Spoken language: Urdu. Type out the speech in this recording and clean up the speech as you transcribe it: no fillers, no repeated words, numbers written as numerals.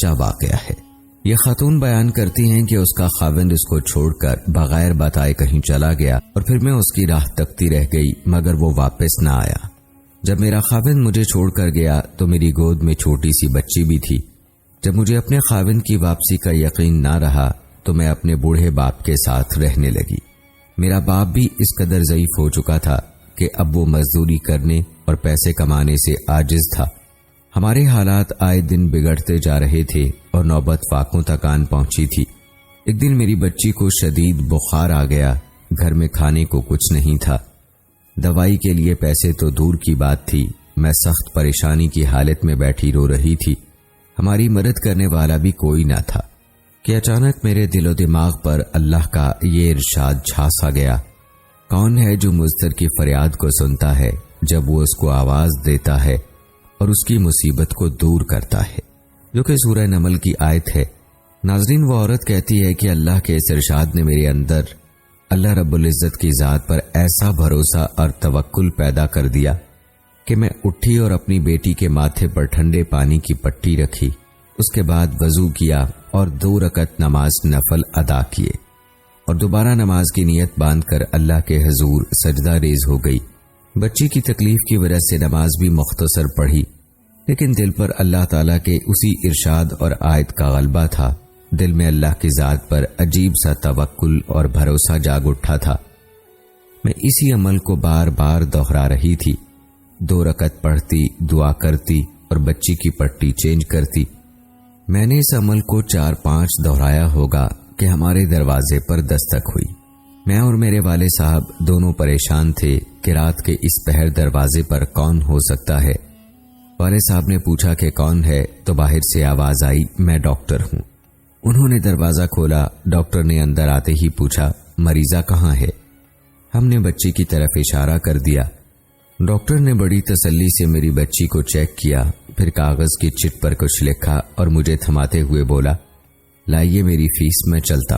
سچا واقعہ ہے۔ یہ خاتون بیان کرتی ہیں کہ اس کا خاوند اس کو چھوڑ کر بغیر بتائے کہیں چلا گیا اور پھر میں اس کی راہ تکتی رہ گئی مگر وہ واپس نہ آیا۔ جب میرا خاوند مجھے چھوڑ کر گیا تو میری گود میں چھوٹی سی بچی بھی تھی۔ جب مجھے اپنے خاوند کی واپسی کا یقین نہ رہا تو میں اپنے بوڑھے باپ کے ساتھ رہنے لگی۔ میرا باپ بھی اس قدر ضعیف ہو چکا تھا کہ اب وہ مزدوری کرنے اور پیسے کمانے سے عاجز تھا۔ ہمارے حالات آئے دن بگڑتے جا رہے تھے اور نوبت فاقوں تک آن پہنچی تھی۔ ایک دن میری بچی کو شدید بخار آ گیا، گھر میں کھانے کو کچھ نہیں تھا، دوائی کے لیے پیسے تو دور کی بات تھی، میں سخت پریشانی کی حالت میں بیٹھی رو رہی تھی۔ ہماری مدد کرنے والا بھی کوئی نہ تھا کہ اچانک میرے دل و دماغ پر اللہ کا یہ ارشاد چھا سا گیا، کون ہے جو مضطر کی فریاد کو سنتا ہے جب وہ اس کو آواز دیتا ہے اور اس کی مصیبت کو دور کرتا ہے، جو کہ سورہ نمل کی آیت ہے۔ ناظرین، وہ عورت کہتی ہے کہ اللہ کے اس ارشاد نے میرے اندر اللہ رب العزت کی ذات پر ایسا بھروسہ اور توکل پیدا کر دیا کہ میں اٹھی اور اپنی بیٹی کے ماتھے پر ٹھنڈے پانی کی پٹی رکھی، اس کے بعد وضو کیا اور 2 رکعت نماز نفل ادا کیے اور دوبارہ نماز کی نیت باندھ کر اللہ کے حضور سجدہ ریز ہو گئی۔ بچی کی تکلیف کی وجہ سے نماز بھی مختصر پڑھی، لیکن دل پر اللہ تعالیٰ کے اسی ارشاد اور آیت کا غلبہ تھا۔ دل میں اللہ کی ذات پر عجیب سا توکل اور بھروسہ جاگ اٹھا تھا۔ میں اسی عمل کو بار بار دہرا رہی تھی، 2 رکعت پڑھتی، دعا کرتی اور بچی کی پٹی چینج کرتی۔ میں نے اس عمل کو 4-5 دہرایا ہوگا کہ ہمارے دروازے پر دستک ہوئی۔ میں اور میرے والد صاحب دونوں پریشان تھے کہ رات کے اس پہر دروازے پر کون ہو سکتا ہے۔ والد صاحب نے پوچھا کہ کون ہے تو باہر سے آواز آئی، میں ڈاکٹر ہوں۔ انہوں نے دروازہ کھولا، ڈاکٹر نے اندر آتے ہی پوچھا، مریضہ کہاں ہے؟ ہم نے بچی کی طرف اشارہ کر دیا۔ ڈاکٹر نے بڑی تسلی سے میری بچی کو چیک کیا، پھر کاغذ کی چٹ پر کچھ لکھا اور مجھے تھماتے ہوئے بولا، لائیے میری فیس، میں چلتا